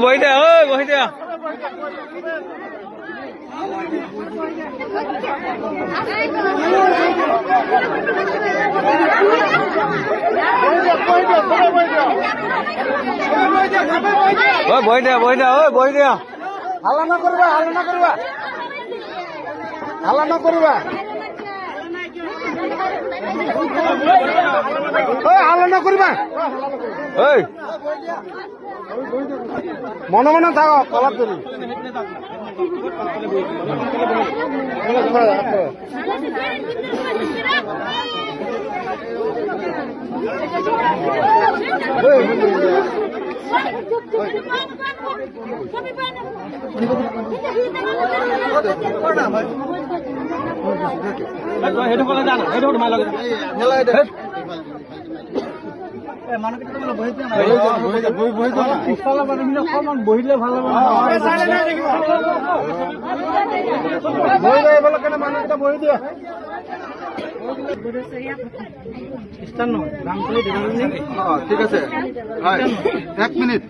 বহি দিয়া বহি দিয়া বহি দিয়া হাল্লা নকৰিবা হাল্লা নকৰিবা হাল্লা নকৰিবা হাল্লা নকৰিবা মনে মনে থাকক কলাপ তুলি বহিলে ভাল মানুহকেইটা বহি দিয়া ঠিক আছে 1 মিনিট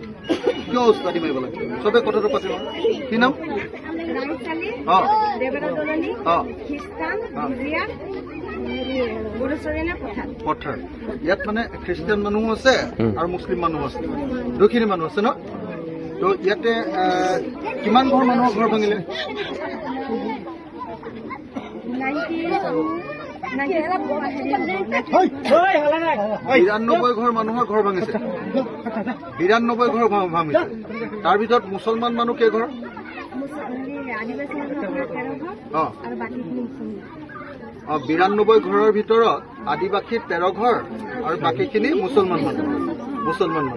কিয় উস্তাদি মাৰিব লাগে চবে কথাটো পাতিব কি নাম পথাৰ ইয়াত মানে খ্ৰীষ্টিয়ান মানুহ আছে আৰু মুছলিম মানুহ আছে দুখিনি মানুহ আছে ন তো ইয়াতে কিমান ঘৰ মানুহৰ ঘৰ ভাঙিলে 92 ঘৰ মানুহৰ ঘৰ ভাঙিছে 92 ঘৰ ভাঙিছে তাৰ ভিতৰত মুছলমান মানুহ কেই ঘৰ 92 ঘৰৰ ভিতৰত আদিবাসী 13 ঘৰ আৰু বাকীখিনি মুছলমান মানুহ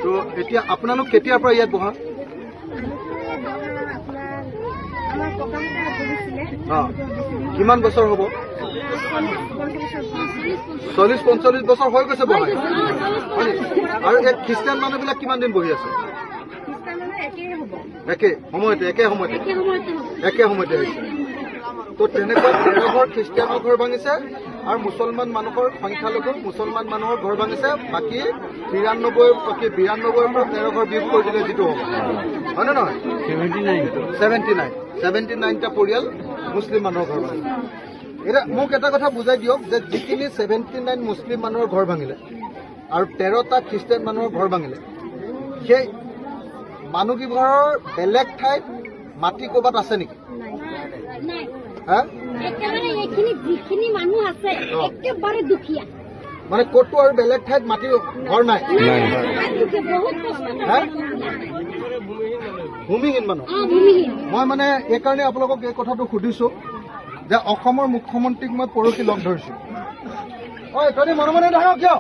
তো এতিয়া আপোনালোক কেতিয়াৰ পৰা ইয়াত বহা কিমান বছৰ হ'ব 40-45 বছৰ হৈ গৈছে বহা আৰু এই খ্ৰীষ্টিয়ান মানুহবিলাক কিমান দিন বহি আছে একে সময়তে হৈছে তো তেনেকুৱা 13 ঘৰ খ্ৰীষ্টিয়ানৰ ঘৰ ভাঙিছে আৰু মুছলমান মানুহৰ সংখ্যালঘু মুছলমান মানুহৰ ঘৰ ভাঙিছে বাকী 92 পৰা 13 ঘৰ বিয়োগ কৰি দিলে যিটো হ'ব হয় নে নহয় 79টা পৰিয়াল মুছলিম মানুহৰ ঘৰ ভাঙিলে এতিয়া মোক এটা কথা বুজাই দিয়ক যে যিখিনি 79 মুছলিম মানুহৰ ঘৰ ভাঙিলে আৰু 13টা খ্ৰীষ্টিয়ান মানুহৰ ঘৰ ভাঙিলে সেই মানুহকেইঘৰৰ বেলেগ ঠাইত মাটি ক'ৰবাত আছে নেকি মানে ক'তো আৰু বেলেগ ঠাইত মাটি ঘৰ নাই ভূমিহীন মানুহ মই মানে এইকাৰণে আপোনালোকক এই কথাটো সুধিছো যে অসমৰ মুখ্যমন্ত্ৰীক মই পৰহি লগ ধৰিছো ঐ তই মনে মনে নাথাক কিয়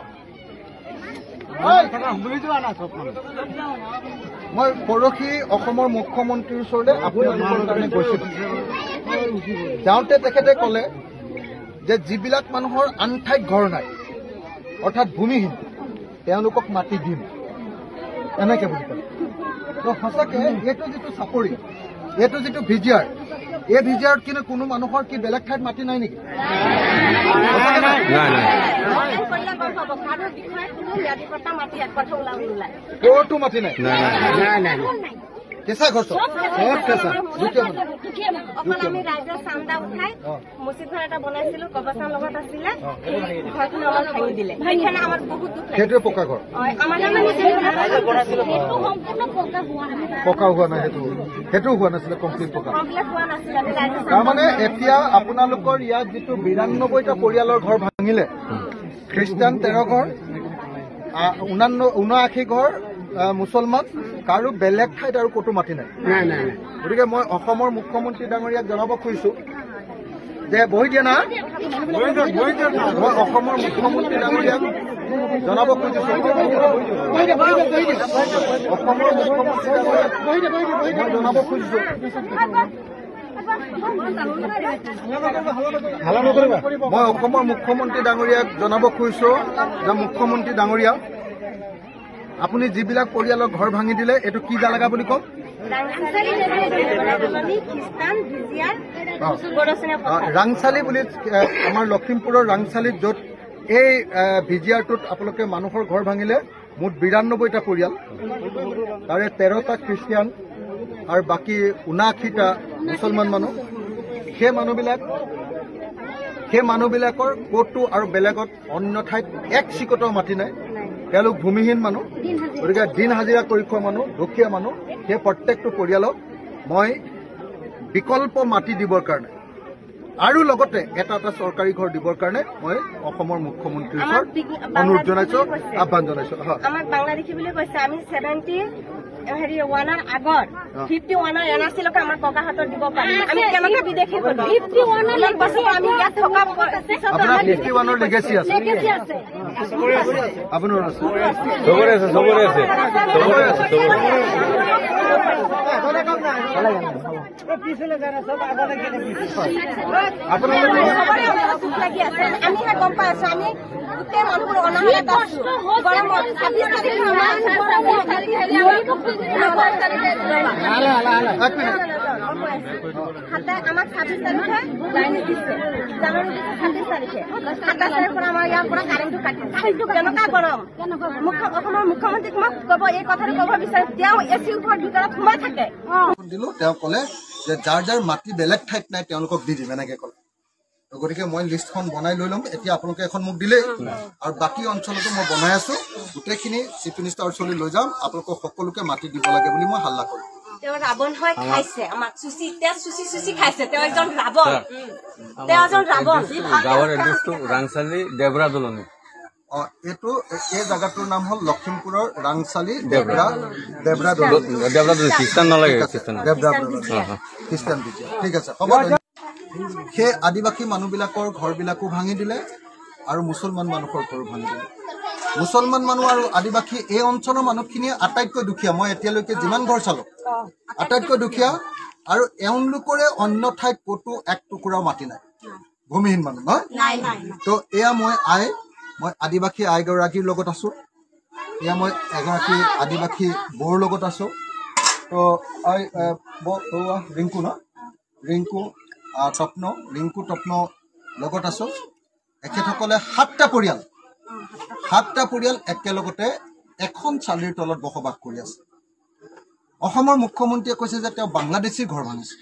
মই পৰহি অসমৰ মুখ্যমন্ত্ৰীৰ ওচৰলৈ আপোনালোকৰ কাৰণে গৈছিলো যাওঁতে তেখেতে ক'লে যে যিবিলাক মানুহৰ আন ঠাইত ঘৰ নাই অৰ্থাৎ ভূমিহীন তেওঁলোকক মাটি দিম এনেকে বুলি ক'লে তো সঁচাকে এইটো যিটো চাপৰি এইটো যিটো ভিজিআৰ এই ভিজিআৰত কিন্তু কোনো মানুহৰ কি বেলেগ ঠাইত মাটি নাই নেকি ক'তো মাটি নাই কেঁচা ঘৰ কেঁচা আমি ৰাইজৰ চান্দা উঠাই মছজিদ ঘৰ এটা বনাইছিলো কবাচাৰ লগত আছিলে ঘৰখন অলপ ভাঙি দিলে সেইকাৰণে আমাৰ বহুত দুখ লাগে সেইটোৱে পকা ঘৰ পকা হোৱা নাই সেইটো হোৱা নাছিলে কমপ্লিট পকা তাৰমানে এতিয়া আপোনালোকৰ ইয়াত যিটো 92টা পৰিয়ালৰ ঘৰ ভাঙিলে খ্ৰীষ্টান 13 ঘৰ 79 ঘৰ মুছলমান কাৰো বেলেগ ঠাইত আৰু ক'তো মাটি নাই গতিকে মই অসমৰ মুখ্যমন্ত্ৰী ডাঙৰীয়াক জনাব খুজিছো যে বহি দিয়া না মই অসমৰ মুখ্যমন্ত্ৰী ডাঙৰীয়াক জনাব খুজিছো অসমৰ মুখ্যমন্ত্ৰী ডাঙৰীয়াক জনাব খুজিছো মই অসমৰ মুখ্যমন্ত্ৰী ডাঙৰীয়াক জনাব খুজিছো যে মুখ্যমন্ত্ৰী ডাঙৰীয়া আপুনি যিবিলাক পৰিয়ালৰ ঘৰ ভাঙি দিলে এইটো কি জাগা বুলি কম ৰাংচালি বুলি আমাৰ লখিমপুৰৰ ৰাংচালিত য'ত এই ভিজিআৰটোত আপোনালোকে মানুহৰ ঘৰ ভাঙিলে মুঠ 92টা পৰিয়াল, তাৰে 13টা খ্ৰীষ্টিয়ান আৰু বাকী 79টা মুছলমান মানুহ। সেই মানুহবিলাকৰ ক'তো আৰু বেলেগত অন্য ঠাইত এক চিকটাও মাটি নাই। তেওঁলোক ভূমিহীন মানুহ, গতিকে দিন হাজিৰা কৰি খোৱা মানুহ, দুখীয়া মানুহ। সেই প্ৰত্যেকটো পৰিয়ালক মই বিকল্প মাটি দিবৰ কাৰণে আৰু লগতে এটা চৰকাৰী ঘৰ দিবৰ কাৰণে মই অসমৰ মুখ্যমন্ত্ৰীৰ ওচৰত অনুৰোধ জনাইছো, আহ্বান জনাইছো। আমাক বাংলাদেশী বুলি কৈছে, আমি 71ৰ আগত 51ৰ এনআৰচিলৈকে আমাৰ ককা হাতত দিব পাৰিম। আমি কেনেকৈ বিদেশী হলো? 51ৰ বছৰ আমি ইয়াত থকা আপোনাৰ 51ৰ লেগেচি আছে, আপোনাৰ আছে, চবৰে আছে, চবৰে আছে, চবৰে আছে, চবৰে আমিহে গম পাই আছো। আমি গোটেই মানুহবোৰ অনাহাৰত আছো, গৰমত 26 তাৰিখ আমাক 26 তাৰিখে লাইন দিছে, জানুৱাৰী 26 তাৰিখে 27 তাৰিখৰ আমাৰ ইয়াৰ পৰা কাৰেণ্টটো কাটিছে। কেনেকুৱা গৰম? অসমৰ মুখ্যমন্ত্ৰীক মই ক'ব, এই কথাটো ক'ব বিচাৰো, তেওঁ এচি ওপৰত ভিতৰত সোমাই থাকে। দিলো, তেওঁ ক'লে যে যাৰ যাৰ মাটি বেলেগ ঠাইত নাই তেওঁলোকক দি দিম, এনেকে ক'লে। গতিকে মই লিষ্টখন বনাই লৈ ল'ম। এতিয়া আপোনালোকে এখন মোক দিলেই, আৰু বাকী অঞ্চলতো মই বনাই আছো। গোটেইখিনি চিফ মিনিষ্টাৰ ওচৰলৈ লৈ যাম, আপোনালোকক সকলোকে মাটি দিব লাগে বুলি মই হাল্লা কৰিম। তেওঁ ৰাৱণ হৈ খাইছে, আমাক চুচি খাইছে। তেওঁ এজন ৰাৱণ, তেওঁ এজন ৰাৱণ। গাঁৱৰ এড্ৰেছটো ৰাংচালি দেবৰা দলনি। এইটো এই জাগাটোৰ নাম হ'ল লখিমপুৰৰ ৰাংচালি দেবৰা খ্ৰীষ্টান নালাগে, খ্ৰীষ্টান বিদ্যা। ঠিক আছে, হ'ব। সেই আদিবাসী মানুহবিলাকৰ ঘৰবিলাকো ভাঙি দিলে আৰু মুছলমান মানুহৰ ঘৰো ভাঙি দিলে। মুছলমান মানুহ আৰু আদিবাসী এই অঞ্চলৰ মানুহখিনিয়ে আটাইতকৈ দুখীয়া। মই এতিয়ালৈকে যিমান ঘৰ চালো আটাইতকৈ দুখীয়া, আৰু এওঁলোকৰে অন্য ঠাইত ক'তো এক টুকুৰাও মাটি নাই, ভূমিহীন মানুহ নহয়। তো এয়া মই আদিবাসী আইগৰাকীৰ লগত আছো, এয়া মই এগৰাকী আদিবাসী বৌৰ লগত আছো। তো ৰিংকু তপ্ন লগত আছো। এখেতসকলে 7টা পৰিয়াল একেলগতে এখন চালিৰ তলত বসবাস কৰি আছে। অসমৰ মুখ্যমন্ত্ৰীয়ে কৈছে যে তেওঁ বাংলাদেশীৰ ঘৰ ভাঙিছে।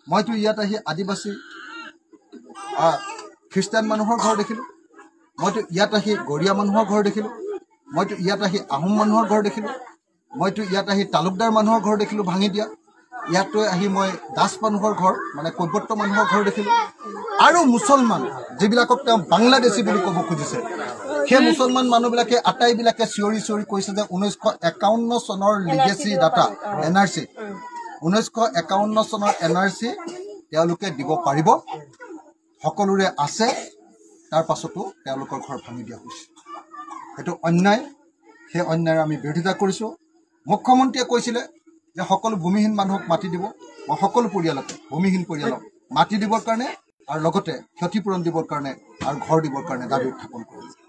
মইতো ইয়াত আহি আদিবাসী খ্ৰীষ্টান মানুহৰ ঘৰ দেখিলো, মইতো ইয়াত আহি গৰীয়া মানুহৰ ঘৰ দেখিলো, মইতো ইয়াত আহি আহোম মানুহৰ ঘৰ দেখিলো, মইতো ইয়াত আহি তালুকদাৰ মানুহৰ ঘৰ দেখিলো ভাঙি দিয়া। ইয়াতো আহি মই দাস মানুহৰ ঘৰ, মানে কৈবৰ্ত মানুহৰ ঘৰ দেখিলো। আৰু মুছলমান যিবিলাকক তেওঁ বাংলাদেশী বুলি ক'ব খুজিছে, সেই মুছলমান মানুহবিলাকে আটাইবিলাকে চিঞৰি কৈছে যে 1951 চনৰ লিগেচি ডাটা NRC, 1951 চনৰ NRC তেওঁলোকে দিব পাৰিব, সকলোৰে আছে। তাৰ পাছতো তেওঁলোকৰ ঘৰ ভাঙি দিয়া হৈছে। সেইটো অন্যায়, সেই অন্যায়ৰ আমি বিৰোধিতা কৰিছো। মুখ্যমন্ত্ৰীয়ে কৈছিলে যে সকলো ভূমিহীন মানুহক মাটি দিব। মই সকলো পৰিয়ালকে, ভূমিহীন পৰিয়ালক মাটি দিবৰ কাৰণে আৰু লগতে ক্ষতিপূৰণ দিবৰ কাৰণে আৰু ঘৰ দিবৰ কাৰণে দাবী উত্থাপন কৰিছো।